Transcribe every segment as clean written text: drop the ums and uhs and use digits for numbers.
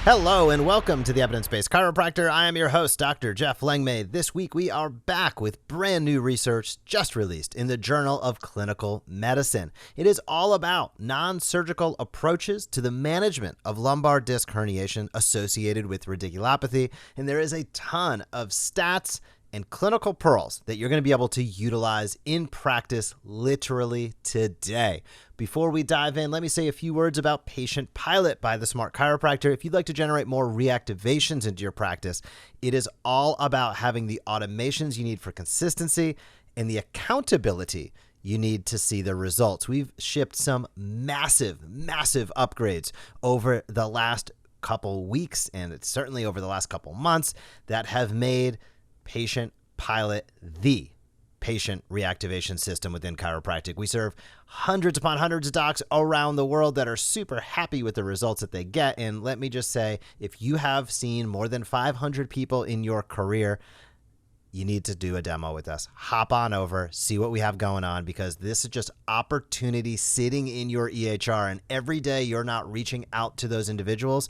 Hello and welcome to the Evidence Based Chiropractor. I am your host, Dr. Jeff Langmaid. This week we are back with brand new research just released in the Journal of Clinical Medicine. It is all about non-surgical approaches to the management of lumbar disc herniation associated with radiculopathy, and there is a ton of stats and clinical pearls that you're going to be able to utilize in practice literally today. Before we dive in, let me say a few words about Patient Pilot by the Smart Chiropractor. If you'd like to generate more reactivations into your practice, it is all about having the automations you need for consistency and the accountability you need to see the results. We've shipped some massive upgrades over the last couple weeks, and it's certainly over the last couple months, that have made Patient Pilot the patient reactivation system within chiropractic. We serve hundreds upon hundreds of docs around the world that are super happy with the results that they get. And let me just say, if you have seen more than 500 people in your career, you need to do a demo with us. Hop on over, see what we have going on, because this is just opportunity sitting in your EHR. And every day you're not reaching out to those individuals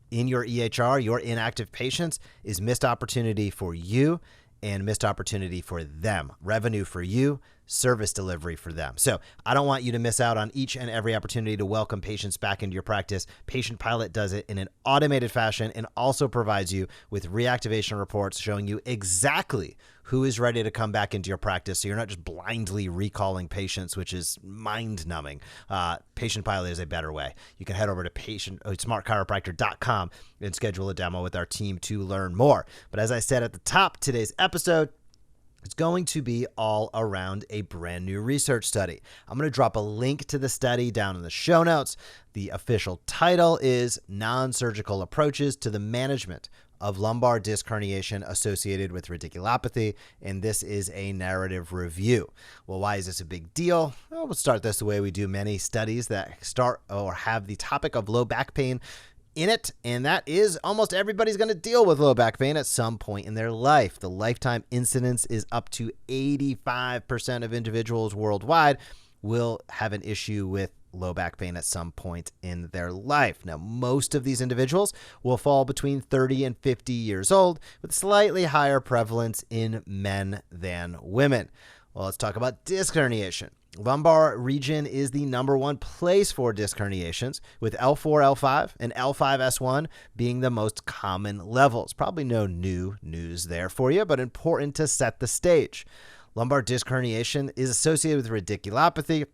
in your EHR, your inactive patients, is missed opportunity for you and missed opportunity for them. Revenue for you, service delivery for them. So I don't want you to miss out on each and every opportunity to welcome patients back into your practice. Patient Pilot does it in an automated fashion and also provides you with reactivation reports showing you exactly who is ready to come back into your practice, so you're not just blindly recalling patients, which is mind-numbing. Patient Pilot is a better way. You can head over to smartchiropractor.com and schedule a demo with our team to learn more. But as I said at the top, today's episode, it's going to be all around a brand new research study. I'm going to drop a link to the study down in the show notes. The official title is Non-Surgical Approaches to the Management of Lumbar Disc Herniation Associated with Radiculopathy, and this is a narrative review. Well, why is this a big deal? Well, we'll start this the way we do many studies that start or have the topic of low back pain in it, and that is almost everybody's going to deal with low back pain at some point in their life. The lifetime incidence is up to 85% of individuals worldwide will have an issue with low back pain at some point in their life. Now, most of these individuals will fall between 30 and 50 years old, with slightly higher prevalence in men than women. Well, let's talk about disc herniation. Lumbar region is the number one place for disc herniations, with L4, L5, and L5, S1 being the most common levels. Probably no new news there for you, but important to set the stage. Lumbar disc herniation is associated with radiculopathy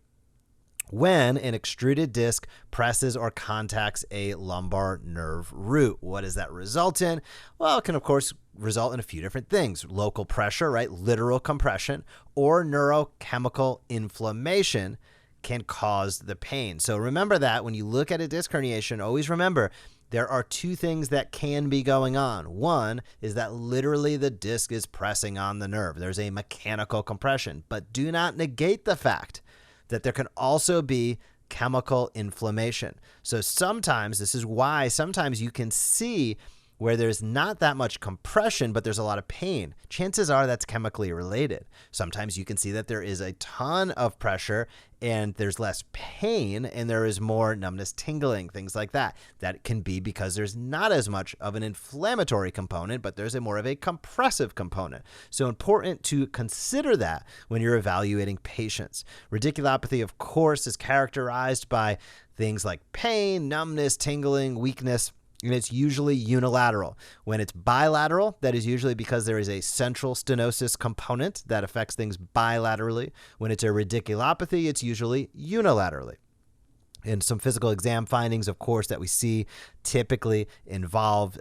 when an extruded disc presses or contacts a lumbar nerve root. What does that result in? Well, it can, of course, result in a few different things. Local pressure, right? Literal compression, or neurochemical inflammation can cause the pain. So remember that when you look at a disc herniation, always remember there are two things that can be going on. One is that literally the disc is pressing on the nerve. There's a mechanical compression, but do not negate the fact that there can also be chemical inflammation. So sometimes, this is why sometimes you can see where there's not that much compression, but there's a lot of pain. Chances are that's chemically related. Sometimes you can see that there is a ton of pressure and there's less pain and there is more numbness, tingling, things like that. That can be because there's not as much of an inflammatory component, but there's more of a compressive component. So important to consider that when you're evaluating patients. Radiculopathy, of course, is characterized by things like pain, numbness, tingling, weakness, and it's usually unilateral. When it's bilateral, that is usually because there is a central stenosis component that affects things bilaterally. When it's a radiculopathy, it's usually unilaterally. And some physical exam findings, of course, that we see typically involve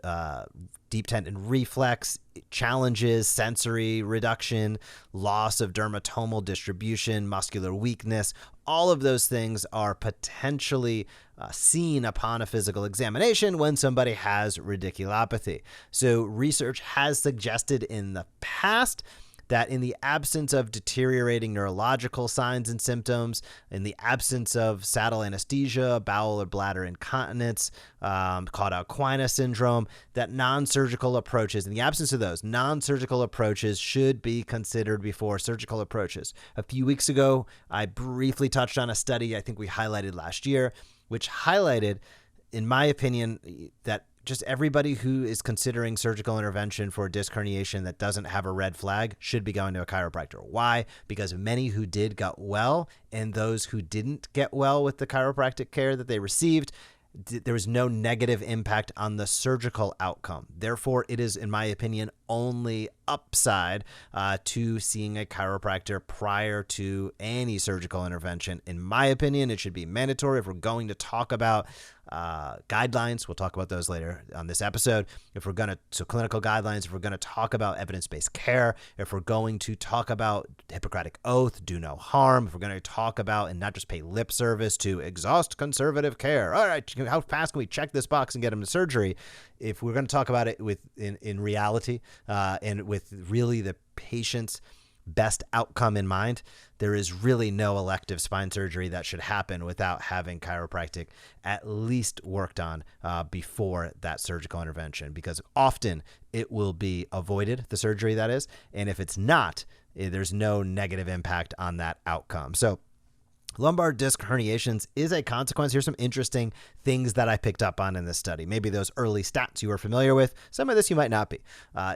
deep tendon reflex, challenges, sensory reduction, loss of dermatomal distribution, muscular weakness. All of those things are potentially seen upon a physical examination when somebody has radiculopathy. So research has suggested in the past that in the absence of deteriorating neurological signs and symptoms, in the absence of saddle anesthesia, bowel or bladder incontinence, Cauda-Equina syndrome, that non-surgical approaches, in the absence of those, non-surgical approaches should be considered before surgical approaches. A few weeks ago, I briefly touched on a study I think we highlighted last year, which highlighted, in my opinion, that just everybody who is considering surgical intervention for disc herniation that doesn't have a red flag should be going to a chiropractor. Why? Because many who did got well, and those who didn't get well with the chiropractic care that they received, there was no negative impact on the surgical outcome. Therefore, it is, in my opinion, only upside to seeing a chiropractor prior to any surgical intervention. In my opinion, it should be mandatory. If we're going to talk about guidelines, we'll talk about those later on this episode. So clinical guidelines, if we're going to talk about evidence-based care, if we're going to talk about Hippocratic Oath, do no harm, if we're going to talk about and not just pay lip service to exhaust conservative care. All right, how fast can we check this box and get him to surgery? If we're going to talk about it in reality and with really the patient's best outcome in mind, there is really no elective spine surgery that should happen without having chiropractic at least worked on before that surgical intervention, because often it will be avoided, the surgery that is, and if it's not, there's no negative impact on that outcome. So lumbar disc herniations is a consequence. Here's some interesting things that I picked up on in this study. Maybe those early stats you were familiar with. Some of this you might not be.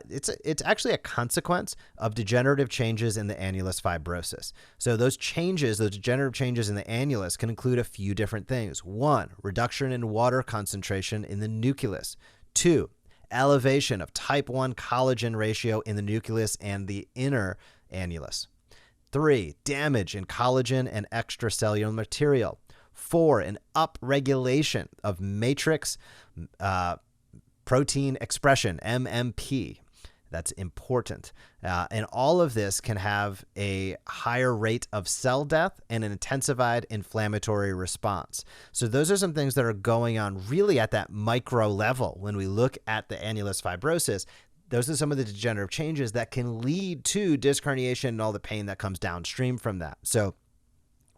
It's actually a consequence of degenerative changes in the annulus fibrosus. So those degenerative changes in the annulus can include a few different things. 1, reduction in water concentration in the nucleus. 2, elevation of type 1 collagen ratio in the nucleus and the inner annulus. 3, damage in collagen and extracellular material. 4, an upregulation of matrix protein expression, MMP. That's important. And all of this can have a higher rate of cell death and an intensified inflammatory response. So those are some things that are going on really at that micro level when we look at the annulus fibrosis. Those are some of the degenerative changes that can lead to disc herniation and all the pain that comes downstream from that. So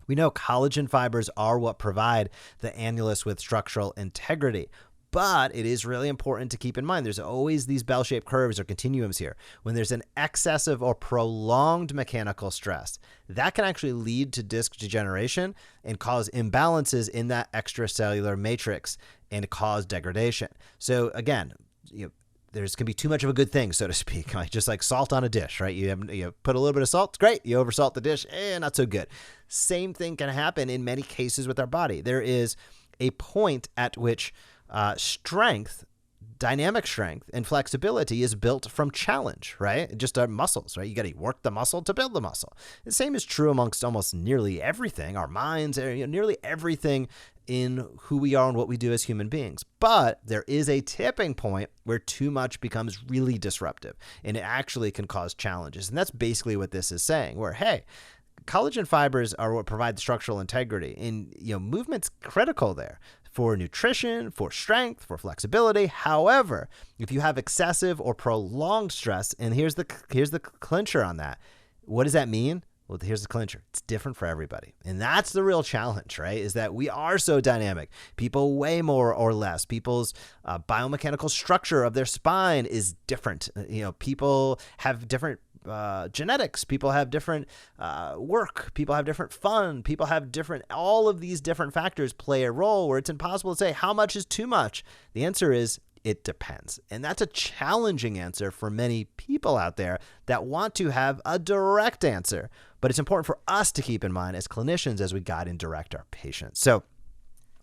we know collagen fibers are what provide the annulus with structural integrity. But it is really important to keep in mind there's always these bell-shaped curves or continuums here. When there's an excessive or prolonged mechanical stress, that can actually lead to disc degeneration and cause imbalances in that extracellular matrix and cause degradation. So again, there's can be too much of a good thing, so to speak, just like salt on a dish, right? You put a little bit of salt, it's great. You oversalt the dish, not so good. Same thing can happen in many cases with our body. There is a point at which strength, dynamic strength, and flexibility is built from challenge, right? Just our muscles, right? You got to work the muscle to build the muscle. The same is true amongst almost nearly everything, our minds, nearly everything in who we are and what we do as human beings. But there is a tipping point where too much becomes really disruptive, and it actually can cause challenges. And that's basically what this is saying, where, hey, collagen fibers are what provide the structural integrity, and movement's critical there for nutrition, for strength, for flexibility. However, if you have excessive or prolonged stress, and here's the clincher on that, what does that mean? Well, here's the clincher. It's different for everybody. And that's the real challenge, right? Is that we are so dynamic. People weigh more or less. People's biomechanical structure of their spine is different. People have different genetics. People have different work. People have different fun. People have different, all of these different factors play a role where it's impossible to say how much is too much. The answer is it depends. And that's a challenging answer for many people out there that want to have a direct answer. But it's important for us to keep in mind as clinicians as we guide and direct our patients. So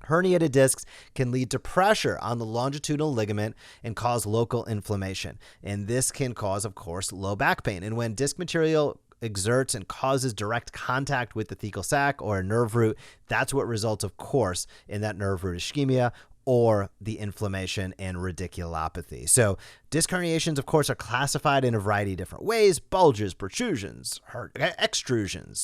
herniated discs can lead to pressure on the longitudinal ligament and cause local inflammation. And this can cause, of course, low back pain. And when disc material exerts and causes direct contact with the thecal sac or a nerve root, that's what results, of course, in that nerve root ischemia or the inflammation and radiculopathy. So disc herniations, of course, are classified in a variety of different ways: bulges, protrusions, extrusions,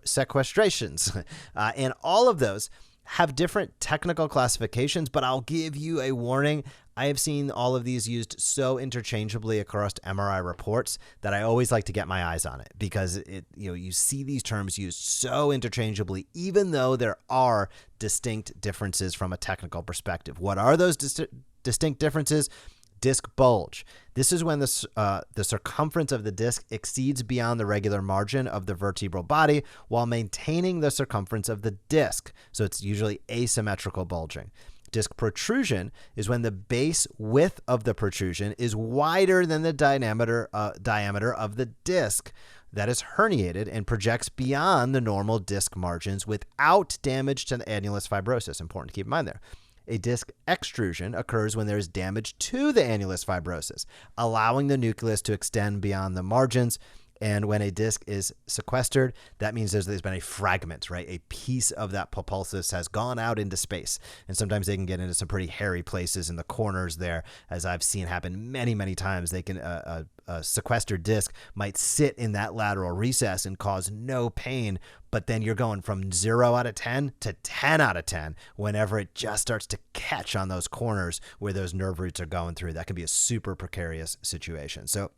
sequestrations, and all of those have different technical classifications, but I'll give you a warning. I have seen all of these used so interchangeably across MRI reports that I always like to get my eyes on it, because you see these terms used so interchangeably, even though there are distinct differences from a technical perspective. What are those distinct differences? Disc bulge. This is when the circumference of the disc exceeds beyond the regular margin of the vertebral body while maintaining the circumference of the disc. So it's usually asymmetrical bulging. disc protrusion is when the base width of the protrusion is wider than the diameter of the disc that is herniated and projects beyond the normal disc margins without damage to the annulus fibrosus. Important to keep in mind there. A disc extrusion occurs when there is damage to the annulus fibrosus, allowing the nucleus to extend beyond the margins. And when a disc is sequestered, that means there's been a fragment, right? A piece of that pulpulus has gone out into space. And sometimes they can get into some pretty hairy places in the corners there, as I've seen happen many, many times. They can a sequestered disc might sit in that lateral recess and cause no pain, but then you're going from 0 out of 10 to 10 out of 10 whenever it just starts to catch on those corners where those nerve roots are going through. That can be a super precarious situation. So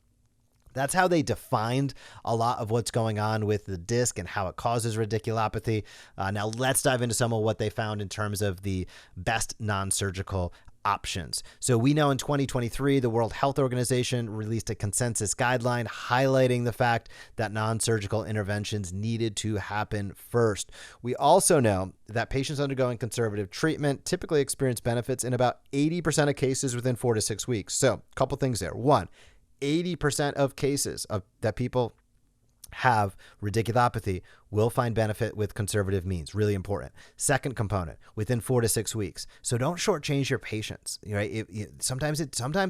that's how they defined a lot of what's going on with the disc and how it causes radiculopathy. Now let's dive into some of what they found in terms of the best non-surgical options. So we know in 2023, the World Health Organization released a consensus guideline highlighting the fact that non-surgical interventions needed to happen first. We also know that patients undergoing conservative treatment typically experience benefits in about 80% of cases within 4 to 6 weeks. So a couple things there. One, 80% of cases that people have radiculopathy will find benefit with conservative means. Really important. Second component, within 4 to 6 weeks. So don't shortchange your patients, right? Sometimes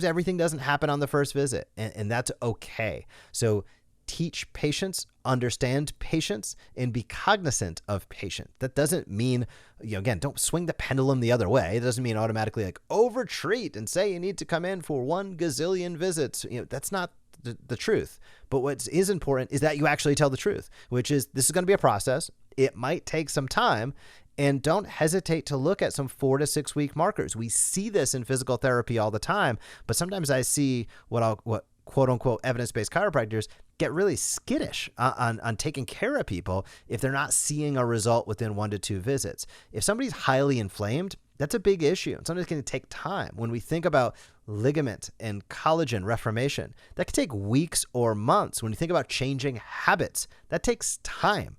everything doesn't happen on the first visit, and that's okay. So teach patients, understand patients, and be cognizant of patients. That doesn't mean, again, don't swing the pendulum the other way. It doesn't mean automatically like over-treat and say you need to come in for 1 gazillion visits. That's not the truth. But what is important is that you actually tell the truth, which is this is going to be a process. It might take some time, and don't hesitate to look at some 4 to 6 week markers. We see this in physical therapy all the time, but sometimes I see what quote unquote evidence-based chiropractors get really skittish on taking care of people if they're not seeing a result within 1 to 2 visits. If somebody's highly inflamed, that's a big issue. And sometimes it's going to take time. When we think about ligament and collagen reformation, that could take weeks or months. When you think about changing habits, that takes time.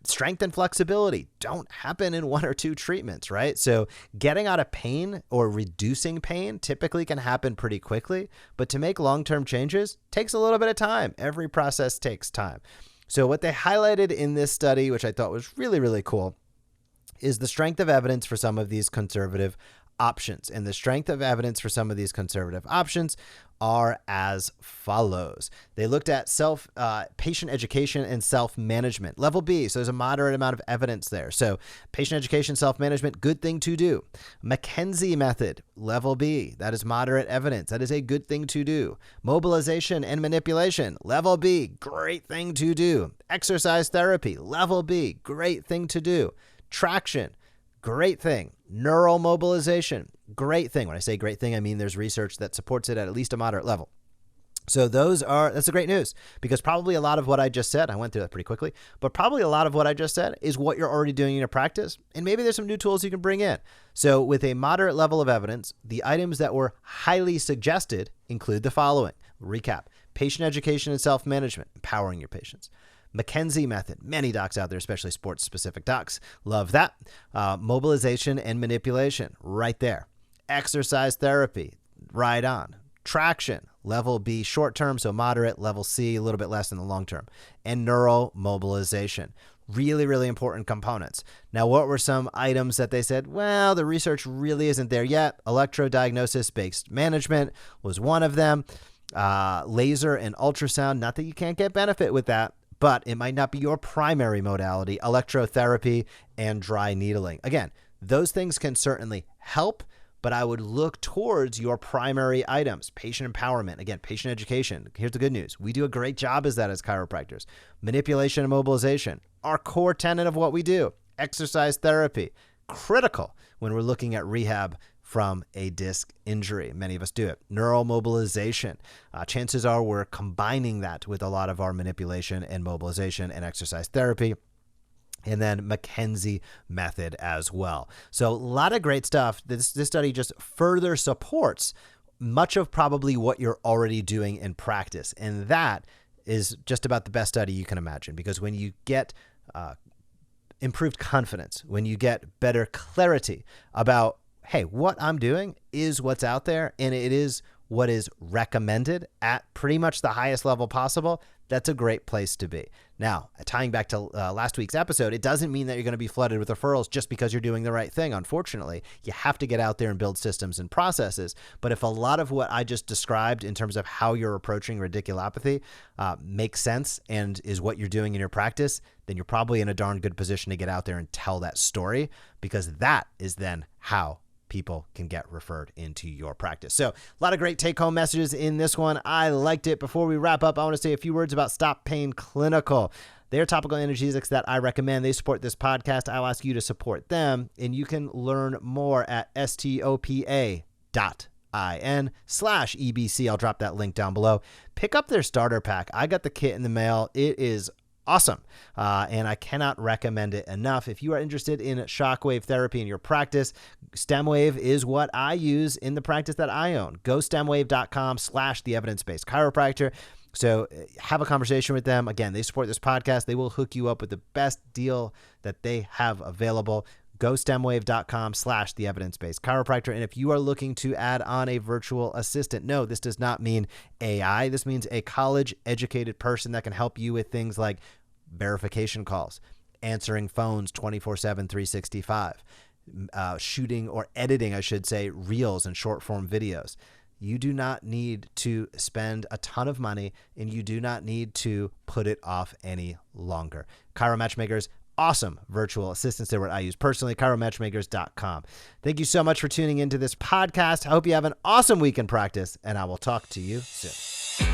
Strength and flexibility don't happen in 1 or 2 treatments, right? So getting out of pain or reducing pain typically can happen pretty quickly, but to make long-term changes takes a little bit of time. Every process takes time. So what they highlighted in this study, which I thought was really, really cool, is the strength of evidence for some of these conservative options. And the strength of evidence for some of these conservative options are as follows. They looked at patient education and self-management. Level B, so there's a moderate amount of evidence there. So patient education, self-management, good thing to do. McKenzie Method, level B, that is moderate evidence. That is a good thing to do. Mobilization and manipulation, level B, great thing to do. Exercise therapy, level B, great thing to do. Traction, great thing. Neuromobilization, great thing. When I say great thing, I mean there's research that supports it at least a moderate level. So that's the great news, because probably a lot of what I just said, I went through that pretty quickly, but probably a lot of what I just said is what you're already doing in your practice. And maybe there's some new tools you can bring in. So with a moderate level of evidence, the items that were highly suggested include the following. Recap: patient education and self-management, empowering your patients. McKenzie Method. Many docs out there, especially sports-specific docs, love that. Mobilization and manipulation, right there. Exercise therapy, right on. Traction, level B, short-term, so moderate. Level C, a little bit less in the long term. And neuromobilization. Really, really important components. Now, what were some items that they said, well, the research really isn't there yet? Electrodiagnosis-based management was one of them. Laser and ultrasound, not that you can't get benefit with that, but it might not be your primary modality. Electrotherapy and dry needling. Again, those things can certainly help, but I would look towards your primary items. Patient empowerment, again, patient education. Here's the good news. We do a great job as chiropractors. Manipulation and mobilization, our core tenet of what we do. Exercise therapy, critical when we're looking at rehab from a disc injury. Many of us do it. Neuromobilization. Chances are we're combining that with a lot of our manipulation and mobilization and exercise therapy. And then McKenzie Method as well. So a lot of great stuff. This study just further supports much of probably what you're already doing in practice. And that is just about the best study you can imagine, because when you get improved confidence, when you get better clarity about hey, what I'm doing is what's out there, and it is what is recommended at pretty much the highest level possible, that's a great place to be. Now, tying back to last week's episode, it doesn't mean that you're going to be flooded with referrals just because you're doing the right thing. Unfortunately, you have to get out there and build systems and processes. But if a lot of what I just described in terms of how you're approaching radiculopathy makes sense and is what you're doing in your practice, then you're probably in a darn good position to get out there and tell that story, because that is then how people can get referred into your practice. So a lot of great take-home messages in this one. I liked it. Before we wrap up, I want to say a few words about Stop Pain Clinical. They're topical analgesics that I recommend. They support this podcast. I'll ask you to support them, and you can learn more at stopa.in/EBC. I'll drop that link down below. Pick up their starter pack. I got the kit in the mail. It is awesome. And I cannot recommend it enough. If you are interested in shockwave therapy in your practice, StemWave is what I use in the practice that I own. Go stemwave.com/the evidence-based chiropractor. So have a conversation with them. Again, they support this podcast. They will hook you up with the best deal that they have available. Go stemwave.com/the evidence-based chiropractor. And if you are looking to add on a virtual assistant, no, this does not mean AI. This means a college-educated person that can help you with things like verification calls, answering phones 24/7, 365, shooting or editing, I should say, reels and short-form videos. You do not need to spend a ton of money, and you do not need to put it off any longer. Chiro Matchmakers, awesome virtual assistants. They're what I use personally. ChiroMatchmakers.com. Thank you so much for tuning into this podcast. I hope you have an awesome week in practice, and I will talk to you soon.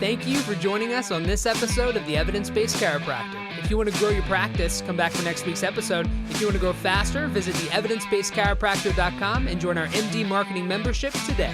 Thank you for joining us on this episode of the Evidence Based Chiropractor. If you want to grow your practice, come back for next week's episode. If you want to grow faster, visit the evidencebasedchiropractor.com and join our MD Marketing membership today.